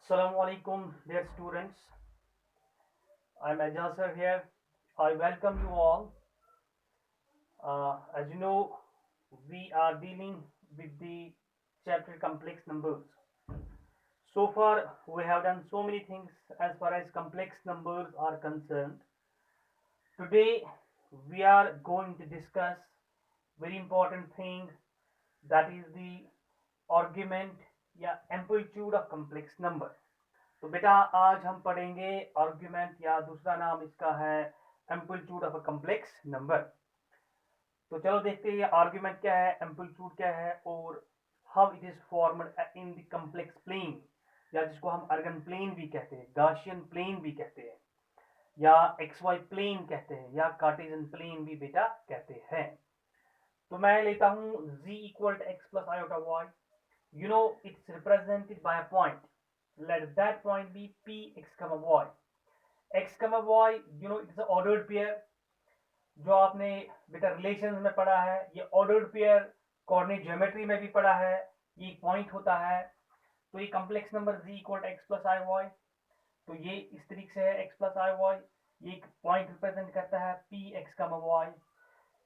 Assalamu alaikum, dear students. I'm Ajaz sir here. I welcome you all. As you know, we are dealing with the chapter complex numbers. So far, we have done so many things as far as complex numbers are concerned. Today, we are going to discuss very important thing, that is the argument या amplitude of complex number. तो बेटा आज हम पढ़ेंगे argument या दूसरा नाम इसका है amplitude of a complex number. तो चलो देखते हैं ये आर्ग्यूमेंट क्या है, एम्पलीट्यूड क्या है और how it is formed in the complex plane, या जिसको हम अर्गन प्लेन भी कहते हैं, गाशियन प्लेन भी कहते हैं, या एक्स वाई प्लेन कहते हैं, या कार्टेशियन प्लेन भी बेटा कहते हैं। तो मैं लेता हूं z equal to X plus iota Y. You know it's represented by a point. Let that point be p x comma y. X comma y, you know it's an ordered pair. जो आपने बेटा relations में पढ़ा है, ये ordered pair coordinate geometry में भी पढ़ा है, ये पॉइंट होता है। तो ये complex number z equal to X plus I Y, तो ये इस तरीके से है एक्स प्लस आई वाई, ये एक पॉइंट रिप्रेजेंट करता है p x कमा y।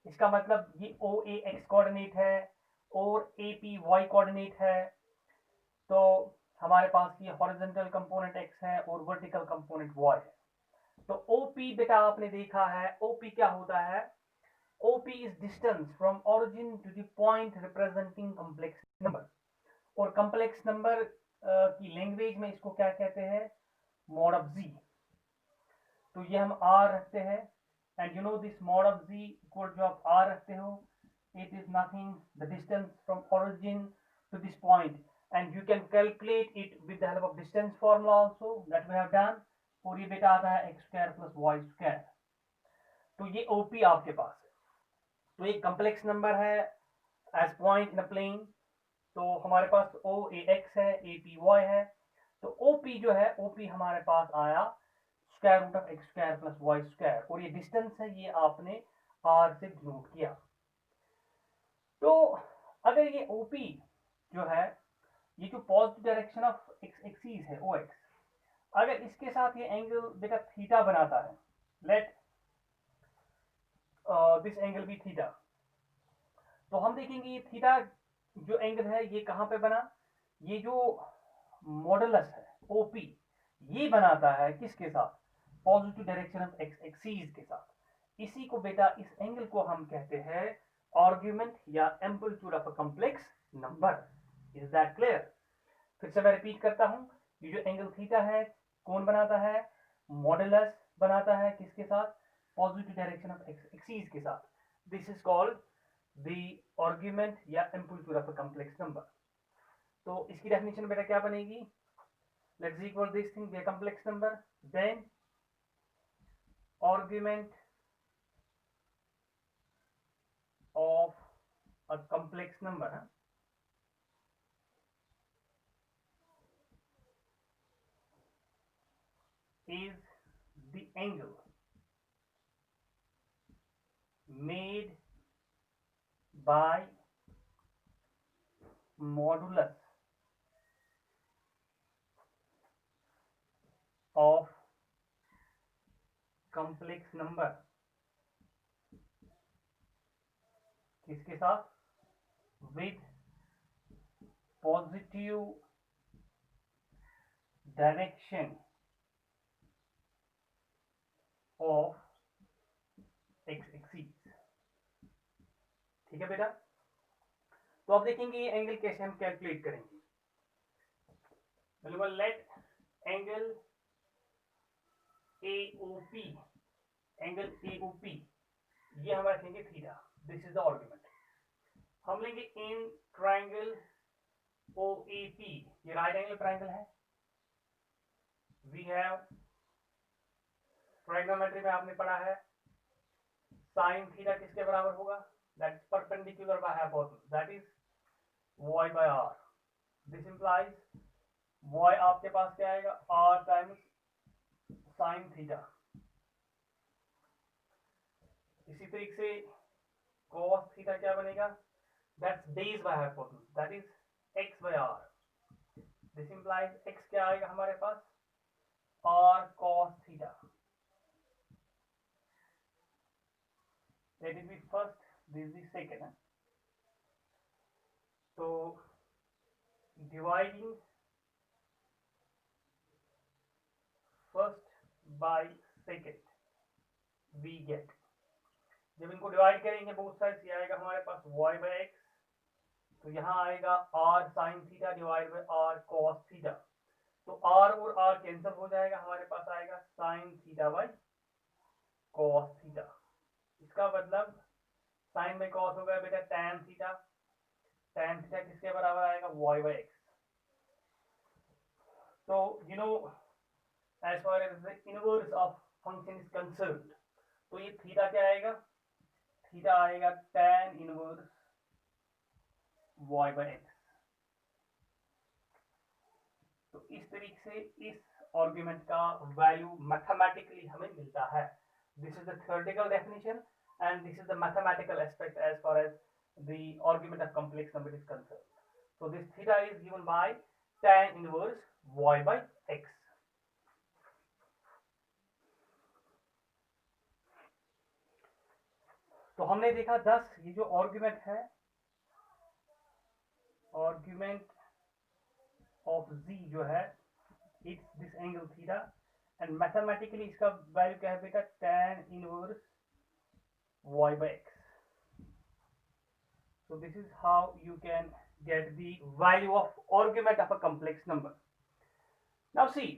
इसका मतलब ये o a x कोऑर्डिनेट है और a p y कोऑर्डिनेट है। तो हमारे पास ये हॉरिजॉन्टल कंपोनेंट x है और वर्टिकल कंपोनेंट y है। तो OP बेटा आपने देखा है, OP क्या होता है, OP is distance from origin to the point representing complex number. और कॉम्प्लेक्स नंबर की लैंग्वेज में इसको क्या कहते हैं, मॉड ऑफ z। तो ये हम r रखते हैं, and you no this mod of z equal जो आप r रखते हो, it is nothing the distance from origin to this point, and you can calculate it with the help of distance formula also that we have done। और ये बेटा आता है X square plus Y square. तो ये OP आपके पास है। तो एक कॉम्प्लेक्स नंबर है as point in a plane. तो हमारे पास OAX है, APY है। तो OP जो है, OP हमारे पास आया square root of X square plus Y square, और ये डिस्टेंस है, ये आपने R से डिनोट किया। तो अगर ये OP जो है, ये जो पॉजिटिव डायरेक्शन ऑफ एक्सिस है OX, अगर इसके साथ ये एंगल बेटा थीटा बनाता है, लेट दिस एंगल भी थीटा, तो हम देखेंगे ये थीटा जो एंगल है ये कहां पे बना, ये जो मॉडुलस है OP ये बनाता है किसके साथ, पॉजिटिव डायरेक्शन ऑफ एक्सिस के साथ। इसी को बेटा, इस एंगल को हम कहते हैं आर्ग्यूमेंट या amplitude of a complex number. Is that clear? फिर से मैं रिपीट करता हूं, ये जो एंगल थीटा है कौन बनाता है, मॉडुलस बनाता है किसके साथ, पॉजिटिव डायरेक्शन ऑफ एक्सिस के साथ। This is called the argument या amplitude of a complex number. तो इसकी डेफिनेशन बेटा क्या बनेगी, let's equal this thing be a complex number, then argument of a complex number is the angle made by modulus of complex number किसके साथ, with positive direction of x axis। ठीक है बेटा? तो अब देखेंगे ये एंगल कैसे हम कैलकुलेट करेंगे। मतलब let angle AOP, angle AOP ये हम रखेंगे theta, this is the argument. हम लेंगे इन ट्राइंगल OAP, ये राइट एंगल ट्राइंगल है। वी हैव ट्राइगोनोमेट्री में आपने पढ़ा है साइन थीटा किसके बराबर होगा, that is perpendicular by hypotenuse, that is y by r। This implies y आपके पास क्या आएगा, r टाइम्स साइन थीटा। इसी तरीके से cos थीटा क्या बनेगा, that's base by hypotenuse, that is x by r। This implies x क्या आएगा हमारे पास, r cos theta, that will be first, this is the second. So dividing first by second we get, जब इनको divide करेंगे both side, ये आएगा हमारे पास y by x, तो यहाँ आएगा r sin theta divide by r cos theta, तो r और r कैंसिल हो जाएगा, हमारे पास आएगा sin theta by cos theta. इसका मतलब sin बाय cos हो गया बेटा tan थीटा, tan थीटा किसके बराबर आएगा, y by x। तो you know as far as the inverse of function is concerned, तो ये थीटा क्या आएगा, थीटा आएगा tan inverse y by x। तो इस तरीके से इस आर्गुमेंट का वैल्यू मैथमेटिकली हमें मिलता है। This is the theoretical definition and this is the mathematical aspect as far as the argument of complex number is concerned. So this theta is given by tan inverse y by x. तो हमने देखा 10, ये जो argument है, argument of z जो है, it's this angle theta and mathematically इसका value क्या है बेटा, tan inverse y by x. So this is how you can get the value of argument of a complex number. Now see,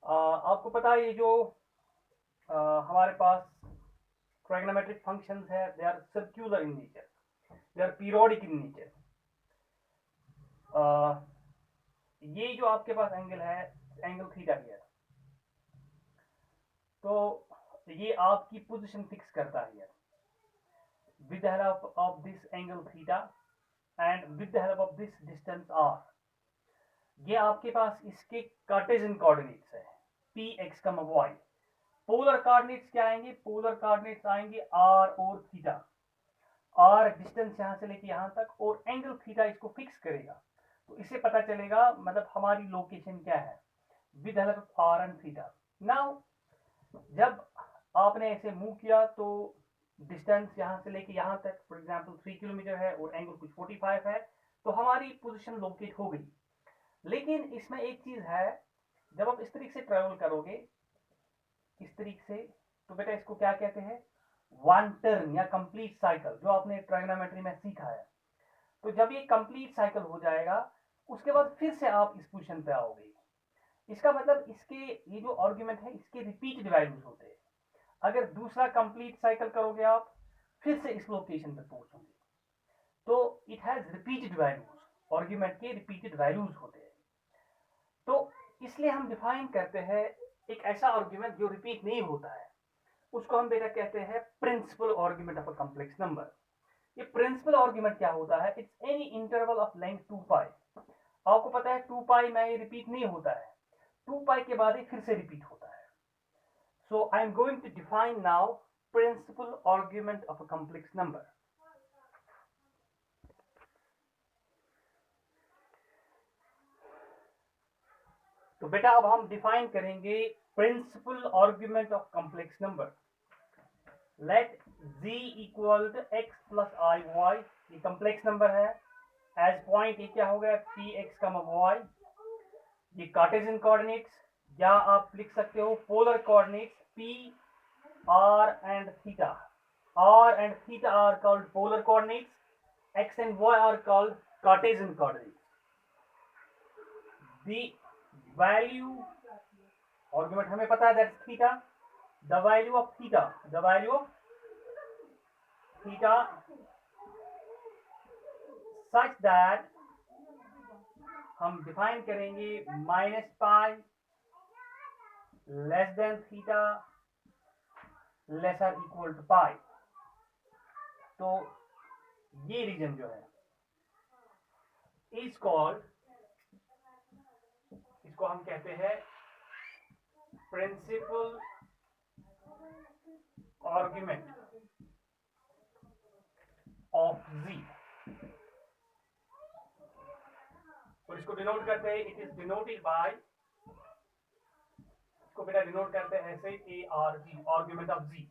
आपको पता है ये जो हमारे पास ट्राइगोनोमेट्रिक फंक्शंस है, they are circular in nature, they are periodic in nature. ये जो आपके पास एंगल है, एंगल थीटा हियर, तो ये आपकी पोजीशन फिक्स करता है here with the help of this angle theta and with the help of this distance r। ये आपके पास इसके कार्टेशियन कोऑर्डिनेट्स है px, y। पोलर कोऑर्डिनेट्स क्या आएंगे, पोलर कोऑर्डिनेट्स आएंगे r और थीटा। r डिस्टेंस यहां से लेके यहां तक और एंगल थीटा इसको फिक्स करेगा, तो इससे पता चलेगा मतलब हमारी लोकेशन क्या है with help of r and theta. Now जब आपने ऐसे मूव किया तो डिस्टेंस यहां से लेके यहां तक फॉर एग्जांपल 3 किलोमीटर है और एंगल कुछ 45 है, तो हमारी पोजीशन लोकेट हो गई। लेकिन इसमें एक चीज है, जब आप इस तरीके से ट्रेवल करोगे इस तरीके से, तो बेटा इसको क्या कहते हैं, वन टर्न या कंप्लीट साइकिल, जो आपने ट्राइगोनोमेट्री में सीखा है। तो जब ये कंप्लीट साइकिल हो जाएगा उसके बाद फिर से आप इस पोजीशन पे आओगे। इसका मतलब इसके ये जो आर्गुमेंट है इसके रिपीटेड वैल्यूज होते हैं। अगर दूसरा कंप्लीट साइकिल करोगे आप फिर से इस लोकेशन पे पहुंचोगे, तो it has repeated values, argument के रिपीटेड वैल्यूज होते हैं। तो इसलिए हम डिफाइन करते हैं एक ऐसा आर्गुमेंट जो रिपीट नहीं होता है, उसको हम बेटा कहते हैं principal argument of a complex number. ये प्रिंसिपल आर्गुमेंट क्या होता है, it's any interval of length 2π। आपको पता है 2π में ये रिपीट नहीं होता है, 2π के बाद ही फिर से रिपीट होता है। So I am going to define now principal argument of a complex number. तो बेटा अब हम डिफाइन करेंगे principal argument of complex number. Let z equal to x plus i y, ये कॉम्प्लेक्स नंबर है। एज पॉइंट ये क्या हो गया, px, y। ये कार्टेशियन कोऑर्डिनेट्स, या आप लिख सकते हो polar coordinates p, r and theta। r and theta are called polar coordinates, x and y are called Cartesian coordinates। The value argument हमें पता है that's theta, the value of theta, the value of theta such that हम define करेंगे -π less than theta lesser equal to pi. तो ये reason जो है is called, इसको हम कहते हैं प्रिंसिपल आर्गुमेंट ऑफ z। और इसको डिनोट करते हैं, इट इज डिनोटेड बाय, इसको बेटा डिनोट करते हैं ऐसे A R G, argument of z,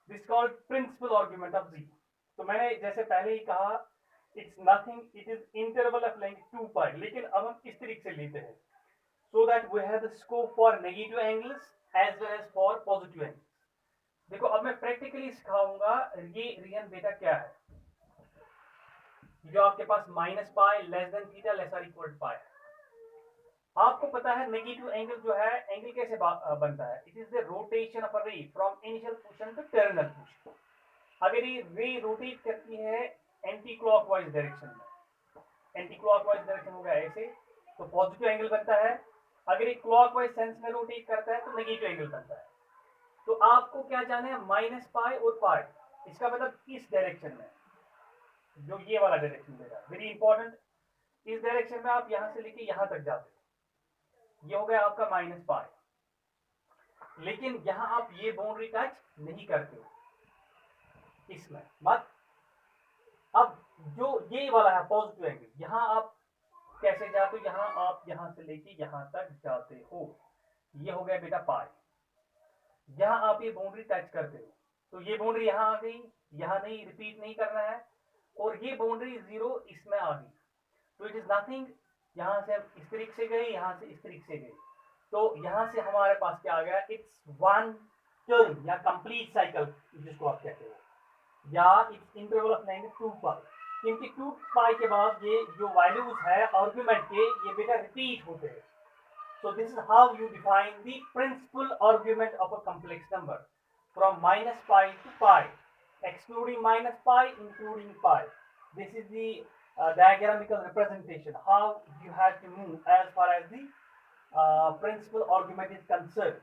this called principal argument of z. तो मैंने जैसे पहले ही कहा it's nothing, it is interval of length 2 pi, लेकिन अब हम इस तरीके से लेते हैं so that we have the scope for negative angles as well as for positive angles। देखो अब मैं प्रैक्टिकली सिखाऊंगा ये रियल बेटा क्या है, जो आपके पास minus pi less than theta less और इक्वल पाई। आपको पता है नेगेटिव एंगल जो है, एंगल कैसे बनता है, it is the rotation of a ray from initial position to terminal position. अगर ये रे रोटेट करती है एंटी क्लॉकवाइज डायरेक्शन में, एंटी क्लॉकवाइज डायरेक्शन होगा ऐसे, तो पॉजिटिव एंगल बनता है। अगर ये क्लॉकवाइज सेंस में रोटेट करता है तो नेगेटिव एंगल बनता है। तो आपको क्या जाना है, माइनस पाई और पाई, इसका मतलब इस डायरेक्शन में, जो ये वाला डायरेक्शन देगा, वेरी इंपॉर्टेंट, इस डायरेक्शन में आप यहां से लेके यहां तक जाते हो, ये हो गया आपका माइनस पाई। लेकिन यहां आप ये बाउंड्री टच नहीं करते हो, इसमें मत। अब जो ये वाला है पॉजिटिव एंगल, यहां आप कैसे जाते हो, यहां आप यहां से लेके यहां तक जाते हो, ये हो गया बेटा पाई। यहां आप ये बाउंड्री टच करते हो, तो ये बाउंड्री यहां आ गई, यहां नहीं, रिपीट नहीं करना है, और ये बाउंड्री जीरो इसमें आ गई, तो इट इज नथिंग। यहां से हम इस तरीके से गए, यहां से इस तरीके से गए, तो यहां से हमारे पास क्या आ गया, इट्स वन टर्न या कंप्लीट साइकिल जिसको आप कहते हो, या इट्स इंटरवल ऑफ लेंथ 2 पाई, क्योंकि 2 पाई के बाद ये जो वैल्यूज है आर्गुमेंट के, ये बेटा रिपीट होते हैं। So this is how you define the principal argument of a complex number from minus pi to pi, excluding minus pi, including pi. This is the diagramical representation, how you have to move as far as the principal argument is concerned.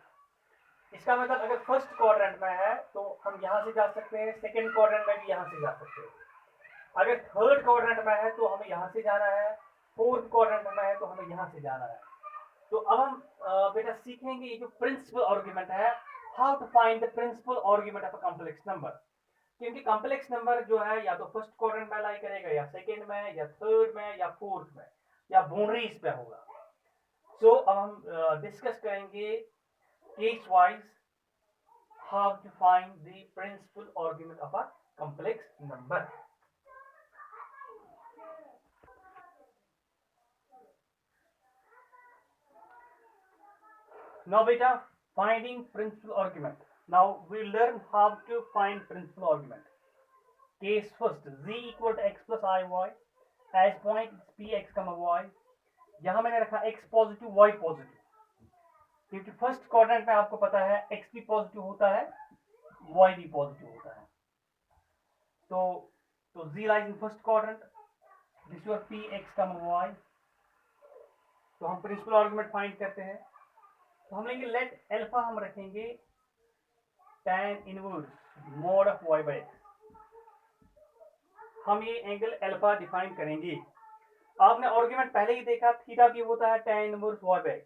इसका मतलब अगर first quadrant में है तो हम यहाँ से जा सकते हैं, सेकेंड क्वाड्रेंट में भी यहाँ से जा सकते हैं, अगर थर्ड क्वाड्रेंट में है तो हमें यहाँ से जाना है, फोर्थ क्वाड्रेंट में है तो हमें यहाँ से जाना है। तो अब हम बेटा सीखेंगे ये जो प्रिंसिपल आर्गुमेंट है, how to find the principal argument of a complex number, क्योंकि कॉम्प्लेक्स नंबर जो है या तो फर्स्ट क्वाड्रेंट में लाई करेगा, या सेकेंड में, या थर्ड में, या फोर्थ में, या बाउंड्रीज पे होगा। सो अब हम डिस्कस करेंगे case wise how to find the principal argument of a complex number. Now beta, finding principal argument. Now we learn how to find principal argument. Case first, z equal to x plus iy, as point px comma y, यहाँ मैंने रखा x positive y positive, क्योंकि first quadrant में आपको पता है x भी positive होता है, y भी पॉजिटिव होता है। तो z lies in first quadrant, this your px comma y। तो हम प्रिंसिपल आर्गुमेंट फाइंड करते हैं, तो हम लेंगे लेट अल्फा, हम रखेंगे tan inverse mod of y by x। हम ये एंगल अल्फा डिफाइन करेंगे। आपने आर्गुमेंट पहले ही देखा, थीटा भी होता है tan inverse y by x।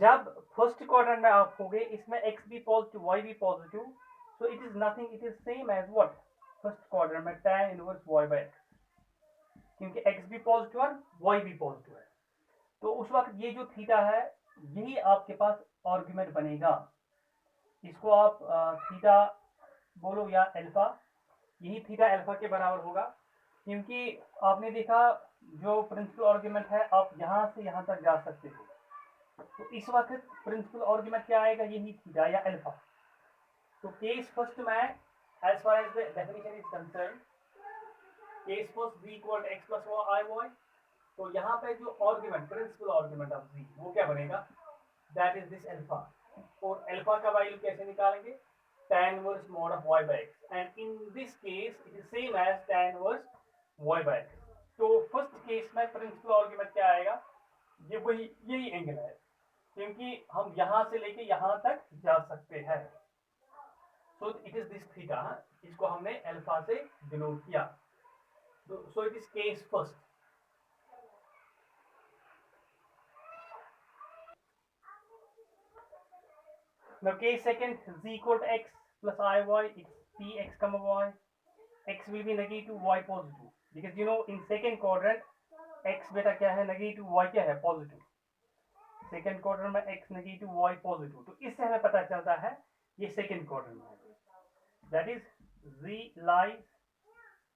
जब फर्स्ट क्वाड्रेंट में आप होगे, इसमें x भी पॉजिटिव y भी positive, so it is nothing, it is same as what, first quadrant में tan inverse y by x, क्योंकि x भी पॉजिटिव और y भी पॉजिटिव है। तो उस वक्त ये जो थीटा है, यही आपके पास आर्गुमेंट बनेगा। इसको आप थीटा बोलो या अल्फा, यही थीटा अल्फा के बराबर होगा, क्योंकि आपने देखा जो प्रिंसिपल आर्गुमेंट है, आप यहाँ से यहाँ तक जा सकते हो, तो इस वक्त प्रिंसिपल आर्गुमेंट क्या आएगा, यही थीटा या अल्फा। तो केस फर्स्ट में as far as the definition is concern, case first v equal x plus y, तो यहाँ पे जो argument, principal argument of z, वो क्या बनेगा, दैट इज दिस अल्फा। और अल्फा का वैल्यू कैसे निकालेंगे, tan inverse mod of y by x, and in this case it is same as tan inverse y by x। तो first case में principal argument क्या आएगा, ये वही, यही एंगल है, क्योंकि हम यहाँ से लेके यहाँ तक जा सकते हैं। सो इट इज दिस थीटा, इसको हमने अल्फा से डिनोट किया। सो it is case first. Now case second, z equal to x plus iy, it's px comma y. X will be negative, y positive, because you know in second quadrant x बेटा क्या है negative, y क्या है positive. Second quarter में x negative y positive, तो इससे हमें पता चलता है ये सेकंड क्वार्टर में है, that is z lies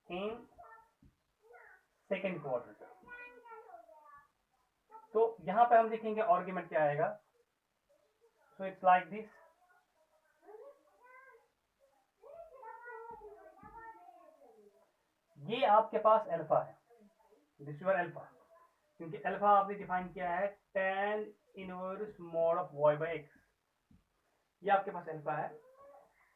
in second quarter. तो यहां पे हम देखेंगे आर्गुमेंट क्या आएगा। सो इट्स लाइक दिस, ये आपके पास अल्फा है, दिस योर अल्फा, क्योंकि अल्फा आपने डिफाइन किया है tan inverse mod of y by x, ये आपके पास अल्फा है।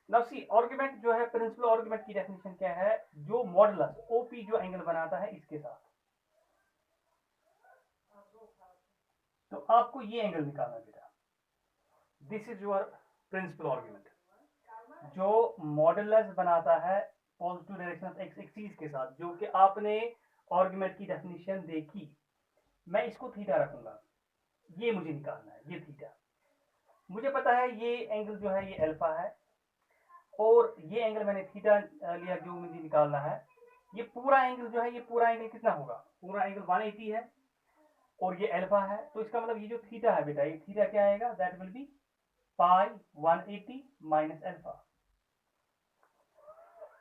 नाउ सी आर्गुमेंट जो है, प्रिंसिपल आर्गुमेंट की डेफिनेशन क्या है, जो मॉडुलस OP जो एंगल बनाता है इसके साथ, तो आपको ये एंगल निकालना बेटा, this is your principal argument, जो मॉडुलस बनाता है positive direction of x axis के साथ, जो कि आपने आर्गुमेंट की डेफिनेशन देखी। मैं इसको थीटा रखूंगा, ये मुझे निकालना है, ये थीटा मुझे पता है, ये एंगल जो है ये अल्फा है, और ये एंगल मैंने थीटा लिया जो मुझे निकालना है। ये पूरा एंगल जो है, ये पूरा एंगल कितना होगा, पूरा एंगल 180 है, और ये अल्फा है, तो इसका मतलब ये जो थीटा है बेटा, ये थीटा क्या आएगा, that will be pi 180 minus alpha.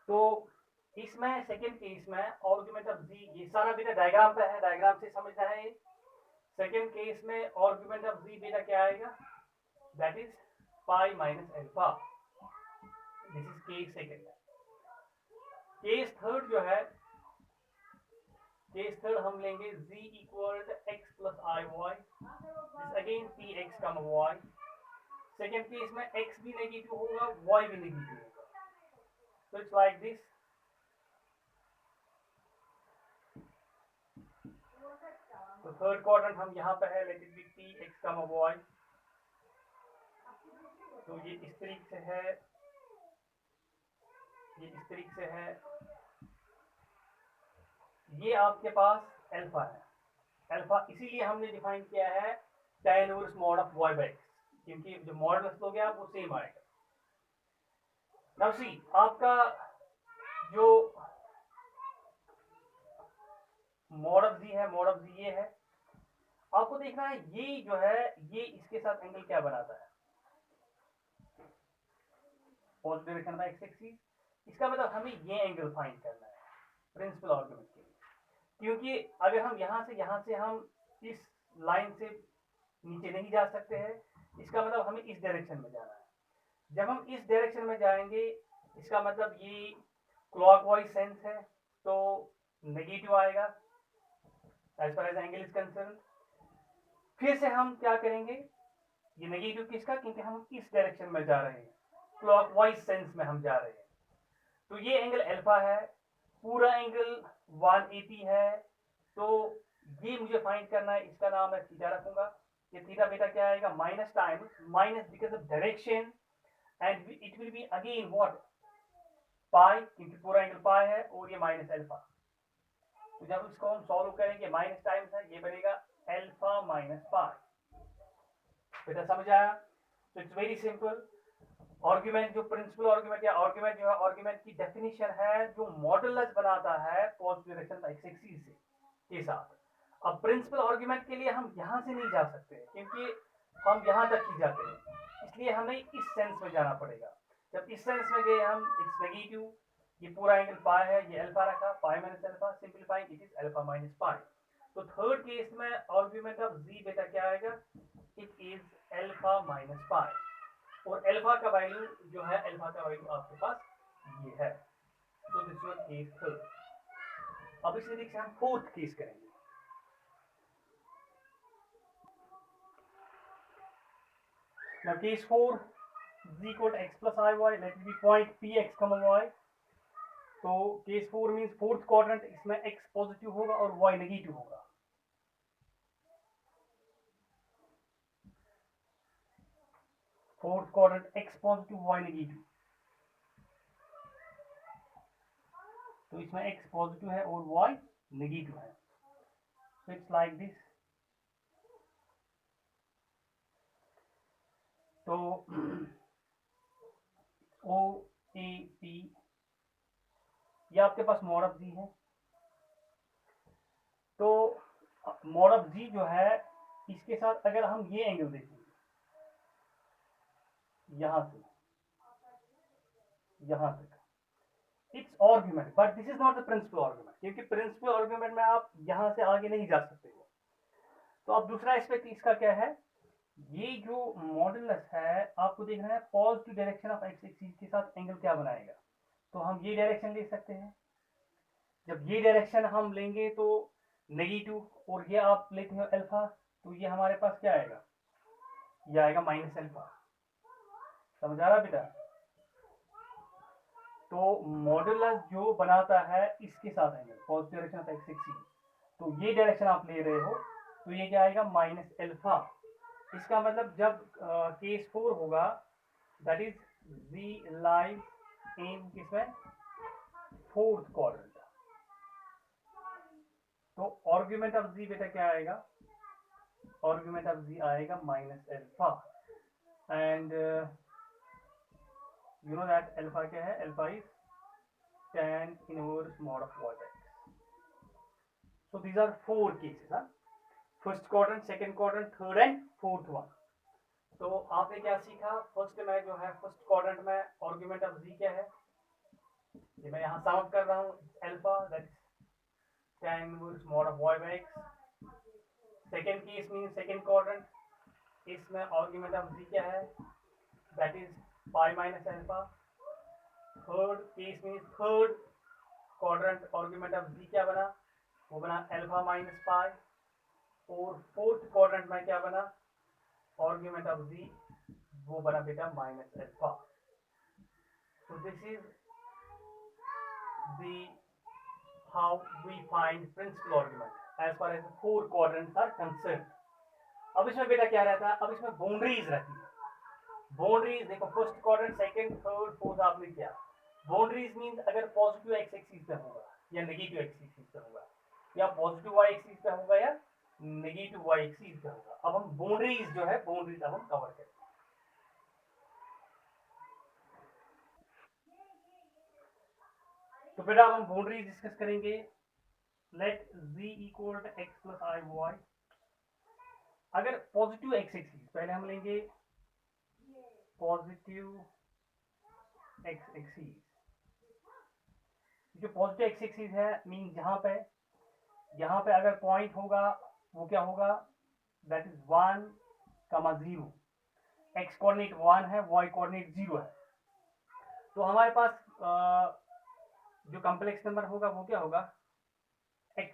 तो इसमें सेकंड केस में आर्गुमेंट ऑफ z, ये सारा बेटा डायग्राम पे है, डायग्राम से समझना है। सेकंड केस में आर्गुमेंट ऑफ z बेटा क्या आएगा, that is pi minus alpha, this is case second. Case third जो है, केस थर्ड हम लेंगे z equal to x plus I y, this again p x comma y. Second case में x भी negative होगा, y भी negative होगा, so it's like this। तो थर्ड क्वाड्रेंट हम यहाँ पे है, let it be p x comma Y, तो ये इस तरीके से है, ये इस तरीके से है, ये आपके पास अल्फा है, अल्फा इसीलिए हमने डिफाइन किया है tan inverse mod of y by x, क्योंकि जो मॉडुलस लोगे आप वो सेम आएगा। नाउ सी आपका जो मॉड ऑफ z है, मॉड ऑफ z ये है, आपको देखना है ये जो है ये इसके साथ एंगल क्या बनाता है, पॉजिटिव डायरेक्शन में x एक्सिस, इसका मतलब हमें ये एंगल फाइंड करना है प्रिंसिपल आर्गुमेंट के लिए, क्योंकि अगर हम यहाँ से हम इस लाइन से नीचे नहीं जा सकते हैं, इसका मतलब हमें इस डायरेक्शन में जाना है। जब हम इस डायरेक्शन में जाएंगे, इसका मतलब ये क्लॉकवाइज सेंस है, तो नेगेटिव आएगा as far as angle is concern. फिर से हम क्या करेंगे, ये नेगेटिव किसका, क्योंकि हम इस डायरेक्शन में जा रहे हैं, क्लॉकवाइज सेंस में हम जा रहे हैं, तो ये एंगल अल्फा है, पूरा एंगल 180 है, तो ये मुझे फाइंड करना है, इसका नाम मैं थीटा रखूंगा। ये थीटा बेटा क्या आएगा, minus times minus because of direction, and it will be again what pi, क्योंकि पूरा एंगल पाई है, और ये माइनस अल्फा। तो जब इसको हम सॉल्व करेंगे, माइनस टाइम्स है, ये बनेगा अल्फा माइनस पाई। बेटा समझ आया? तो इट्स वेरी सिंपल। आर्गुमेंट जो प्रिंसिपल आर्गुमेंट या आर्गुमेंट जो है, आर्गुमेंट की डेफिनेशन है जो मॉडुलस बनाता है पॉजिटिव डायरेक्शन x एक्सिस से के साथ। अब प्रिंसिपल आर्गुमेंट के लिए हम यहां से नहीं जा सकते, क्योंकि हम यहां तक ही जाते हैं, इसलिए हमें इस सेंस में जाना पड़ेगा। जब इस सेंस में गए हम, इट्स नेगेटिव, ये पूरा एंगल पाई है, ये अल्फा रखा, pi minus alpha, simplifying it is alpha minus pi. तो थर्ड केस में आर्गुमेंट ऑफ z बेटा क्या आएगा, it is alpha minus pi, और अल्फा का वैल्यू जो है, अल्फा का वैल्यू आपके पास ये है। So this your case third. अब इसी तरीके से हम फोर्थ केस करेंगे। Now case 4 z equal to x plus iy, let it be point px, y। तो केस 4 मींस फोर्थ क्वाड्रेंट, इसमें x पॉजिटिव होगा और y नेगेटिव होगा। Fourth quadrant x positive y negative, तो इसमें x पॉजिटिव है और y नेगेटिव है, so it's like this। तो ओ ए पी, ये आपके पास मॉड ऑफ z है। तो मॉड ऑफ जी जो है इसके साथ अगर हम ये एंगल देखेंगे यहां से यहां तक, it's argument, but this is not the principal argument, क्योंकि प्रिंसिपल आर्गुमेंट में आप यहां से आगे नहीं जा सकते हो। तो अब दूसरा एस्पेक्ट इसका क्या है, ये जो मॉडुलस है आपको देखना है positive direction of x axis के साथ एंगल क्या बनाएगा। तो हम ये डायरेक्शन ले सकते हैं, जब ये डायरेक्शन हम लेंगे तो नेगेटिव, और ये आप लेते हो अल्फा, तो ये हमारे पास क्या आएगा, ये आएगा माइनस अल्फा। समझ आ रहा बेटा। तो मॉडुलस जो बनाता है इसके साथ angle positive direction of x axis, तो ये डायरेक्शन आप ले रहे हो तो ये क्या आएगा माइनस अल्फा। इसका मतलब जब केस 4 होगा that is z lies in किसमें, फोर्थ क्वाड्रेंट। तो आर्गुमेंट ऑफ जी बेटा क्या आएगा, आर्गुमेंट ऑफ जी आएगा minus alpha, and you know that alpha क्या है, alpha is tan inverse mod of vertex. So these are 4 cases, huh? First quadrant, second quadrant, third and fourth one. तो आपने क्या सीखा, फर्स्ट में जो है फर्स्ट क्वाड्रेंट में आर्गुमेंट ऑफ जी क्या है, ये मैं यहाँ सम अप कर रहा हूँ, alpha that is tan inverse mod of y by x. Second case mean second quadrant, इसमें आर्गुमेंट ऑफ जी क्या है, that is pi minus alpha. Third case mean third quadrant, argument of z क्या बना, वो बना alpha minus pi. और fourth quadrant में क्या बना, आर्गुमेंट ऑफ जी वो बना बेटा minus alpha. So this is the how we find principal argument as far as four quadrants are concern. अब इसमें बेटा क्या रहता है, अब इसमें बाउंड्रीज रहती है. बाउंड्रीज देखो, first quadrant, second, third, fourth आपने किया. बाउंड्रीज मींस अगर पॉजिटिव एक्स एक्सिस पे होगा या नेगेटिव एक्स एक्सिस पे होगा, या पॉजिटिव वाई एक्सिस पे होगा या नेगेटिव वाई एक्सिस पे होगा. अब हम बाउंड्रीज जो है, बाउंड्रीज अब हम कवर करेंगे. तो बेटा अब हम बाउंड्रीज डिस्कस करेंगे. Let z equal to x plus I y. अगर पॉजिटिव एक्स एक्सिस, पहले हम लेंगे पॉजिटिव एक्स एक्सिस. जो पॉजिटिव एक्स एक्सिस है मीन यहाँ पे अगर पॉइंट होगा वो क्या होगा, दैट इज 1,0. एक्स कोऑर्डिनेट 1 है, वाई कोऑर्डिनेट 0 है. तो हमारे पास जो कॉम्प्लेक्स नंबर होगा वो क्या होगा, x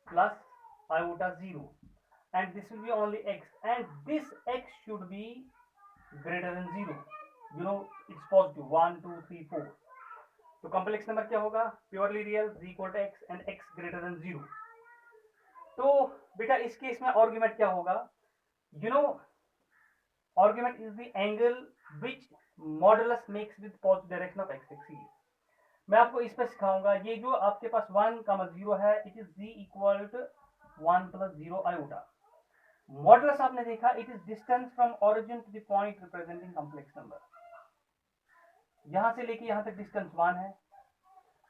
plus iota 0, and this will be only x, and this x should be greater than 0. You know it's positive 1 2 3 4. तो कॉम्प्लेक्स नंबर क्या होगा, purely real z equal to x and x greater than 0. तो बेटा इस केस में argument क्या होगा, you know argument is the angle which modulus makes with positive direction of x axis. मैं आपको इस पर सिखाऊंगा. ये जो आपके पास 1,0 है, it is z equal to 1 plus 0 iota. Modulus आपने देखा, it is distance from origin to the point representing complex number. यहां से लेके यहां तक डिस्टेंस 1 है,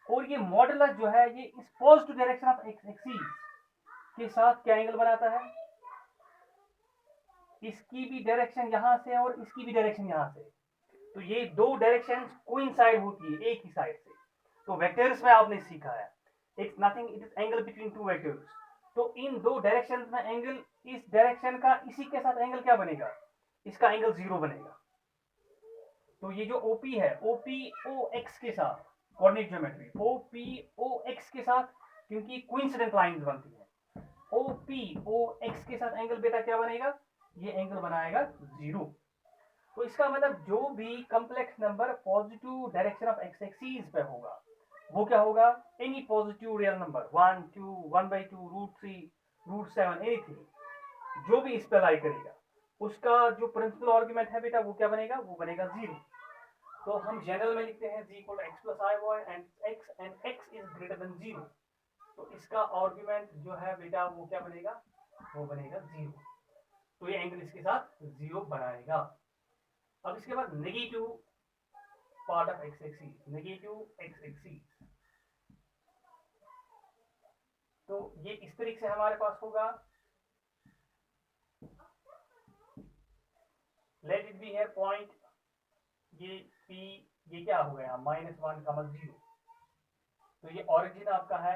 और ये मॉडुलस जो है ये इस positive direction of x axis के साथ क्या एंगल बनाता है, इसकी भी डायरेक्शन यहां से और इसकी भी डायरेक्शन यहां से. तो ये दो डायरेक्शन कोइंसाइड होती है एक ही साइड से. तो वेक्टर्स में आपने सीखा है, it's nothing, it is angle between two vectors. तो इन दो डायरेक्शंस में एंगल, इस डायरेक्शन का इसी के साथ एंगल क्या बनेगा, इसका एंगल 0 बनेगा. तो ये जो ओपी है, ओपी ओ एक्स के साथ, कोऑर्डिनेट ज्योमेट्री ओपी ओ एक्स के साथ, क्योंकि कोइंसिडेंट लाइंस बनती है, ओपी ओ एक्स के साथ एंगल बेटा क्या बनेगा, ये एंगल बनाएगा 0. तो इसका मतलब जो भी complex number positive direction of x axis पे होगा वो क्या होगा, any positive real number 1 2 1/2 √3 √7 anything, जो भी इस पे लाई करेगा उसका जो प्रिंसिपल आर्गुमेंट है बेटा वो क्या बनेगा, वो बनेगा 0. तो हम जनरल में लिखते हैं z equal to x plus I y and x is greater than 0. तो इसका आर्गुमेंट जो है बेटा वो क्या बनेगा, वो बनेगा 0. तो ये एंगल इसके साथ 0 बनाएगा. अब इसके बाद negative part of x axis, negative x axis. तो ये तरीके से हमारे पास होगा, लेट इट बी है पॉइंट, ये P, ये क्या हो गया -1, 0। तो ये ओरिजिन आपका है,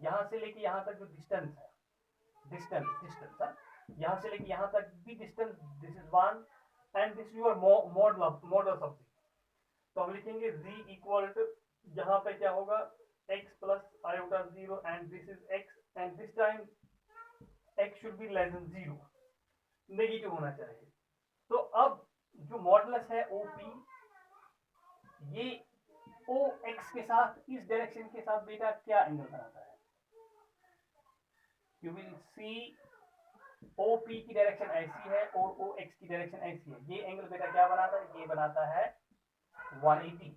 यहां से लेके यहां तक जो डिस्टेंस है, डिस्टेंस है, यहां से लेके यहां तक भी distance, this is 1 and this your modulus of z। तो हम लिखेंगे z इक्वल टू, यहाँ पे क्या होगा x plus iota 0 and this is x and this time x should be less than 0, negative होना चाहिए। तो अब जो मॉडुलस है OP, ये OX के साथ, इस डायरेक्शन के साथ बेटा क्या एंगल बनाता है? यू विल सी OP की डायरेक्शन ऐसी है और OX की डायरेक्शन ऐसी है। ये एंगल बेटा क्या बनाता है? ये बनाता है 180।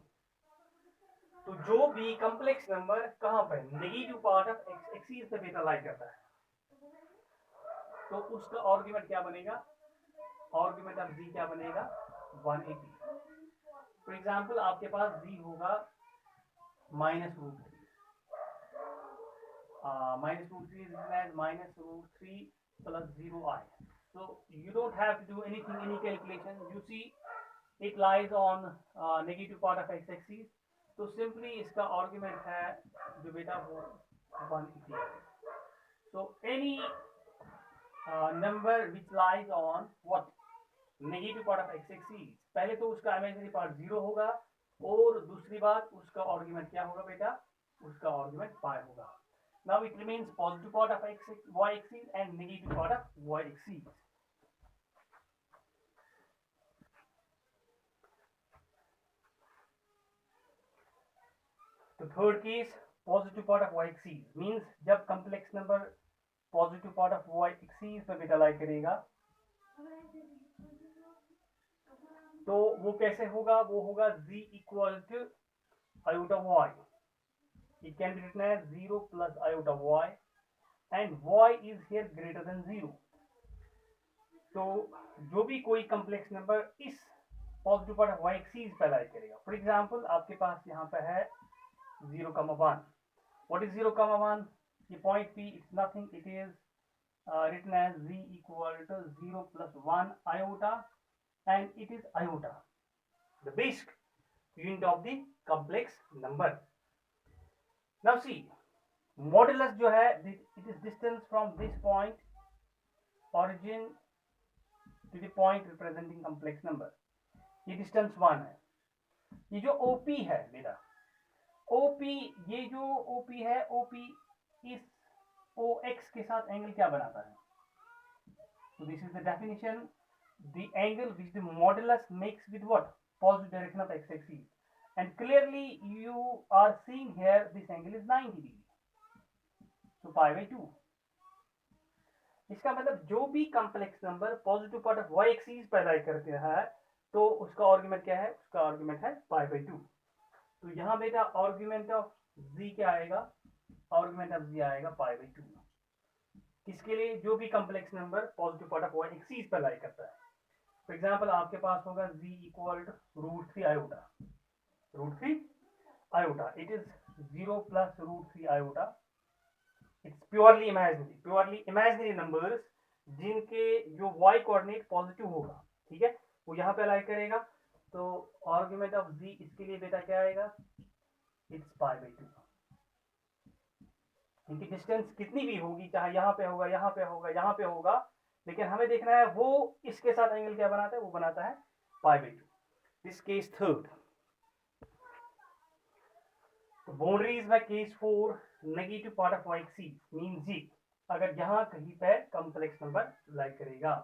तो जो भी कॉम्प्लेक्स नंबर कहां पर negative part of x axis पे बेटा लाई करता है, तो उसका आर्गुमेंट क्या बनेगा? आर्गुमेंट ऑफ z क्या बनेगा? 180। फॉर एग्जांपल आपके पास z होगा -√3, -√3 is written as -√3 plus 0i. So you don't have to do anything, any calculation. You see it lies on negative part of x axis. तो simply इसका argument है जो बेटा वो 180 है। So any number which lies on what negative part of x axis, पहले तो उसका इमेजिनरी पार्ट 0 होगा और दूसरी बात उसका आर्गुमेंट क्या होगा बेटा? उसका आर्गुमेंट पाई होगा। Now it remains positive part of y axis and negative part of y axis. The third case, positive part of y axis means जब complex number positive part of y axis पे बेटा लाई करेगा तो वो कैसे होगा? वो होगा z equal to iota y. It can be written as 0 plus iota y and y is here greater than 0. तो जो भी कोई कॉम्प्लेक्स नंबर इस positive part of y axis पर लाई करेगा, फॉर एग्जांपल आपके पास यहाँ पे है 0,1. What is 0,1? ये point P, it's nothing, it is written as z equal to 0 plus 1 iota and it is iota, the basic unit of the complex number. Now see, modulus जो है, it is distance from this point origin to the point representing complex number. ये distance 1 है। ये जो OP है मेरा, OP, ये जो OP है, OP इस OX के साथ एंगल क्या बनाता है? So this is the definition, the angle which the modulus makes with what? Positive direction of x axis. And clearly you are seeing here this angle is 90 degree. So pi by 2. इसका मतलब जो भी complex number positive part of y axis पर लाई करते हैं तो उसका argument क्या है? उसका आर्गुमेंट है pi by 2. तो यहाँ बेटा आर्गुमेंट ऑफ z क्या आएगा? आर्गुमेंट ऑफ z आएगा pi by 2. किसके लिए? जो भी complex number positive part of y axis पर लाई करता है। फॉर एग्जांपल आपके पास होगा z equal to √3 iota, √3 iota, it is 0 plus √3 iota. It's purely imaginary numbers जिनके जो y कोऑर्डिनेट पॉजिटिव होगा, ठीक है, वो यहाँ पे लाई करेगा। तो आर्गुमेंट ऑफ z इसके लिए बेटा क्या आएगा? It's pi by 2। इनकी डिस्टेंस कितनी भी होगी, चाहे यहाँ पे होगा, यहाँ पे होगा, यहाँ पे होगा, लेकिन हमें देखना है वो इसके साथ एंगल क्या बनाता है? वो बनाता है pi by 2. This case third. Boundaries में case 4, negative part of y axis mean z अगर यहाँ कहीं पे कॉम्प्लेक्स नंबर लाई करेगा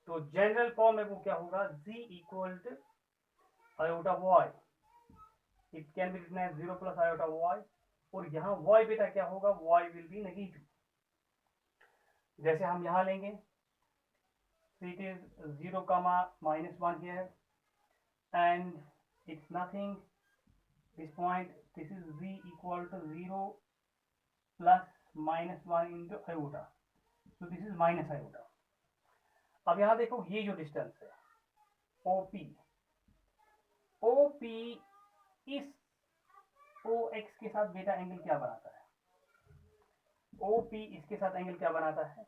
तो जनरल फॉर्म में वो क्या होगा? z equal to iota y, it can be written as 0 plus iota y, और यहाँ y बेटा क्या होगा? y will be negative. जैसे हम यहाँ लेंगे, it is 0, -1 here and it's nothing, this point, this is z equal to 0 plus -1 into iota, so this is minus iota. अब यहाँ देखो ये जो डिस्टेंस है OP इस OX के साथ बेटा एंगल क्या बनाता है? OP इसके साथ एंगल क्या बनाता है?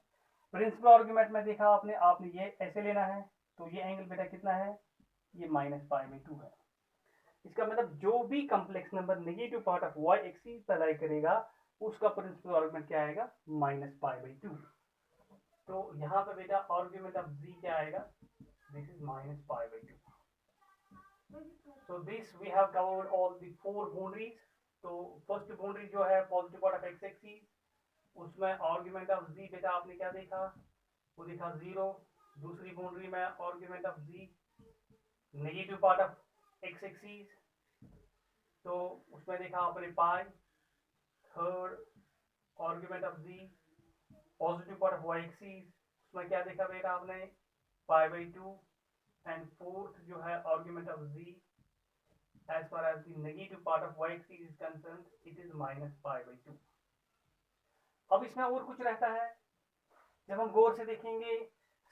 प्रिंसिपल आर्गुमेंट में देखा आपने ये ऐसे लेना है, तो ये एंगल बेटा कितना है? ये -π/2 है। इसका मतलब जो भी complex number negative part of y axis पर लाई करेगा उसका प्रिंसिपल आर्गुमेंट क्या आएगा? -π/2। तो यहाँ पे बेटा आर्गुमेंट ऑफ z क्या आएगा? This is -π/2। So this we have covered all the four boundaries. तो फर्स्ट बाउंड्री जो है positive part of x axis, उसमें आर्गुमेंट ऑफ z बेटा आपने क्या देखा? वो देखा 0। दूसरी बाउंड्री में argument of z negative part of x axis, तो उसमें देखा आपने pi. Third argument of z positive part of y axis, उसमें क्या देखा बेटा आपने? π/2। एंड फोर्थ जो है argument of z as far as the negative part of y axis is concerned, it is -π/2। अब इसमें और कुछ रहता है, जब हम गौर से देखेंगे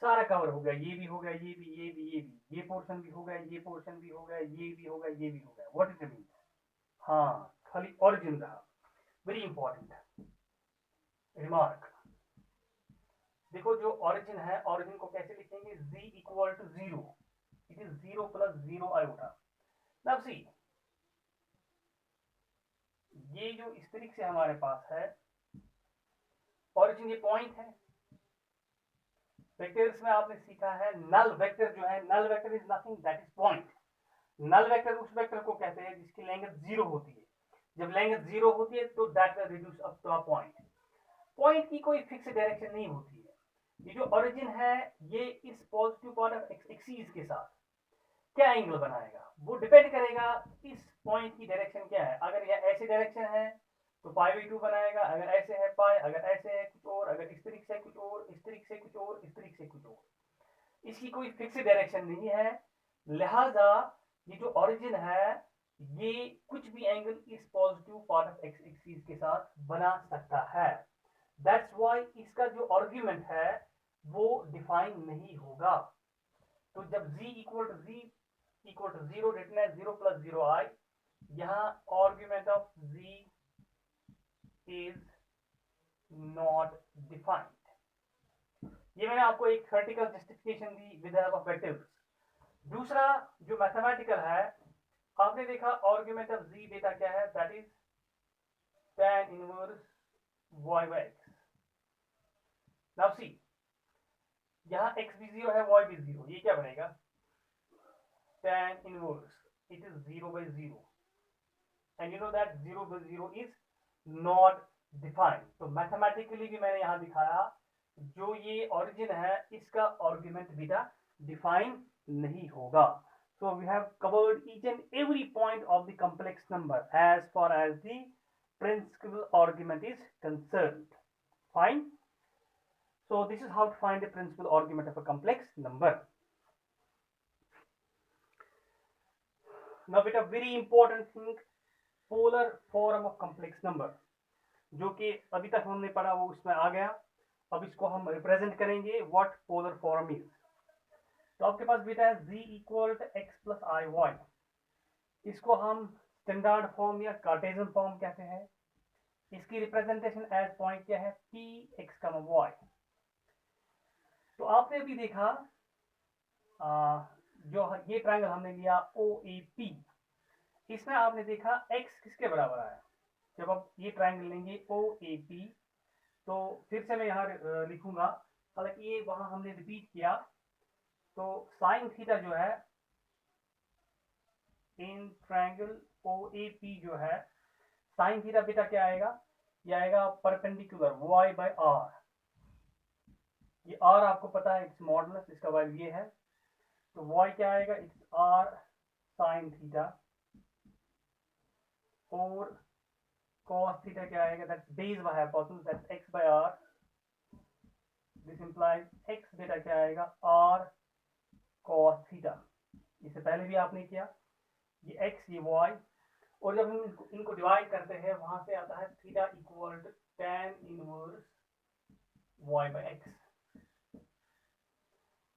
सारा कवर हो गया, ये भी हो गया, ये भी, ये भी, ये भी, ये पोर्शन भी हो गया, ये पोर्शन भी हो गया, ये भी हो गया, ये भी हो गया। What is the mean? हाँ, खाली ओरिजिन रहा। Very important remark. देखो जो ओरिजिन है, ओरिजिन को कैसे लिखेंगे? z equal to 0। It is 0 + 0 iota. Now see, ये जो इस तरीके से हमारे पास है ओरिजिन, ये पॉइंट है। वेक्टर्स में आपने सीखा है नल वेक्टर जो है, null vector is nothing that is point. Null vector उस वेक्टर को कहते हैं जिसकी लेंथ 0 होती है। जब लेंथ 0 होती है तो that will reduce up to a point. Point की कोई फिक्स डायरेक्शन नहीं होती है। ये जो ओरिजिन है ये इस पॉजिटिव पार्ट ऑफ एक्सिस के साथ क्या एंगल बनाएगा वो डिपेंड करेगा इस पॉइंट की डायरेक्शन क्या है। अगर यह ऐसी डायरेक्शन है तो π/2 बनाएगा, अगर ऐसे है पाई, अगर ऐसे है कुछ और, अगर इस तरीके से कुछ और, इस तरीके से कुछ और, इस तरीके से कुछ और। इसकी कोई फिक्स डायरेक्शन नहीं है, लिहाजा ये जो ओरिजिन है ये कुछ भी एंगल इस positive part of x axis के साथ बना सकता है। दैट्स व्हाई इसका जो आर्गुमेंट है वो डिफाइन नहीं होगा। तो जब z इक्वल टू 0 रिटन है 0 + 0i, यहाँ argument of z is not defined. ये मैंने आपको एक theoretical justification the with help of vectors. दूसरा जो मैथमेटिकल है, आपने देखा आर्गुमेंट ऑफ z बेटा क्या है? That is tan inverse y/x। Now see, यहाँ x भी 0 है, y भी 0, ये क्या बनेगा? tan inverse, it is 0/0 and you know that 0/0 is not defined। तो मैथमेटिकली भी मैंने यहाँ दिखाया जो ये ओरिजिन है इसका आर्गुमेंट बेटा डिफाइन नहीं होगा। So we have covered each and every point of the complex number as far as the principal argument is concerned. Fine. So this is how to find the principal argument of a complex number. Now beta very important thing, polar form of complex number, जो कि अभी तक हमने पढ़ा वो उसमें आ गया। अब इसको हम रिप्रेजेंट करेंगे व्हाट पोलर फॉर्म इज। तो आपके पास बेटा है z equal to x + iy। इसको हम स्टैंडर्ड फॉर्म या कार्टेशियन फॉर्म कहते हैं। इसकी रिप्रेजेंटेशन एज पॉइंट क्या है? p x, y। तो आपने अभी देखा जो ये ट्रायंगल हमने लिया OAP, इसमें आपने देखा x किसके बराबर आया? जब आप ये ट्रायंगल लेंगे OAP, तो फिर से मैं यहाँ लिखूंगा, हालांकि ये वहां हमने रिपीट किया। तो साइन थीटा जो है इन ट्रायंगल OAP जो है, साइन थीटा बेटा क्या आएगा? ये आएगा परपेंडिकुलर y/r। ये r आपको पता है, इट्स मॉडुलस, इसका वैल्यू ये है। तो y क्या आएगा? इट्स r साइन थीटा, और cos थीटा क्या आएगा? That's base by hypotenuse, that's x/r। This implies x बेटा क्या आएगा? r cos theta. इससे पहले भी आपने किया, ये x ये y, और जब हम इनको डिवाइड करते हैं वहां से आता है theta equal to tan inverse y/x।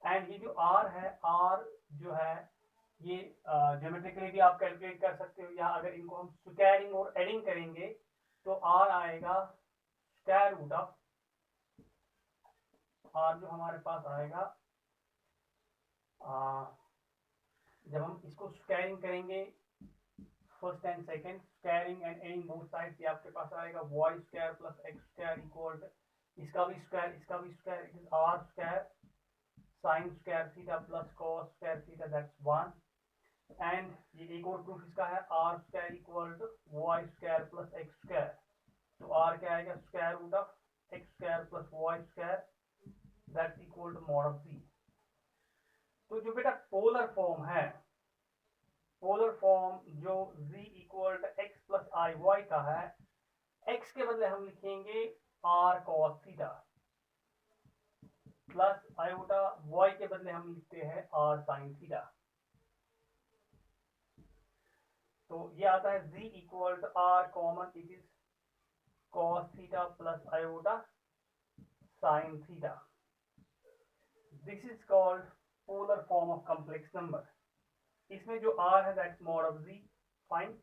And ये जो r है, r जो है ये ज्योमेट्रिकली भी आप कैलकुलेट कर सकते हो, या अगर इनको हम स्क्वायरिंग और एडिंग करेंगे तो r आएगा स्क्वायर रूट ऑफ r जो हमारे पास आएगा, जब हम इसको स्क्वायरिंग करेंगे first and second, squaring and adding both side, ये आपके पास आएगा y square plus x square equal to इसका भी स्क्वायर, इसका भी square, it is r square sin square theta plus cos square theta, that's 1। And ये एक और प्रूफ इसका है, r square equal to y square plus x square, तो r क्या आएगा, square root of x square plus y square, that's equal to mod of z। तो जो बेटा पोलर फॉर्म है, पोलर फॉर्म जो z equal to x plus i y का है, x के बदले हम लिखेंगे r cos theta plus iota, y के बदले हम लिखते हैं r sin थीटा। तो ये आता है z equal to r common, it is cos theta plus iota sin theta. This is called polar form of complex number. इसमें जो r है that's mod of z, fine.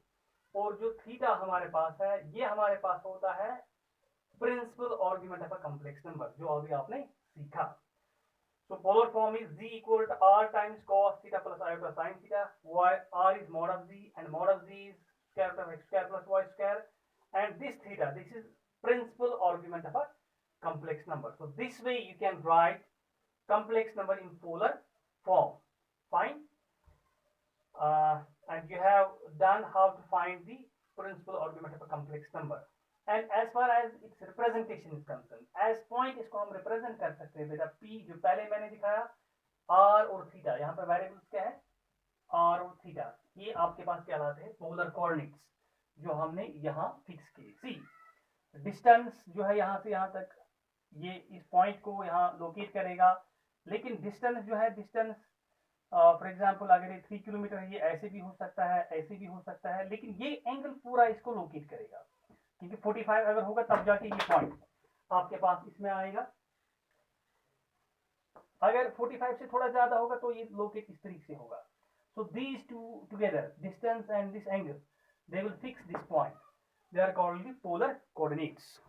और जो थीटा हमारे पास है, ये हमारे पास होता है principal argument of a complex number, जो अभी आपने सीखा। So polar form is z equal to r times cos theta plus iota sin theta. Y r is mod of z, and mod of z is square root of x square plus y square. And this theta, this is principal argument of a complex number. So this way you can write complex number in polar form. Fine. And you have done how to find the principal argument of a complex number. And as far as its representation is concerned, as point इसको हम represent कर सकते हैं बेटा, p जो पहले मैंने दिखाया, r और थीटा, यहाँ पर वेरिएबल्स क्या है, r और थीटा, ये आपके पास क्या लाते हैं, पोलर कोऑर्डिनेट्स, जो हमने यहाँ फिक्स किए। सी डिस्टेंस जो है यहाँ से यहाँ तक, ये इस पॉइंट को यहाँ लोकेट करेगा, लेकिन डिस्टेंस जो है, डिस्टेंस फॉर एग्जाम्पल अगर ये 3 किलोमीटर है, ये ऐसे भी हो सकता है, ऐसे भी हो सकता है, लेकिन ये एंगल पूरा इसको लोकेट करेगा, क्योंकि 45 अगर होगा तब जाके ये पॉइंट आपके पास इसमें आएगा। अगर 45 से थोड़ा ज्यादा होगा तो ये लोकेट इस तरीके से होगा। So these two together, distance and this angle, they will fix this point, they are called the polar coordinates.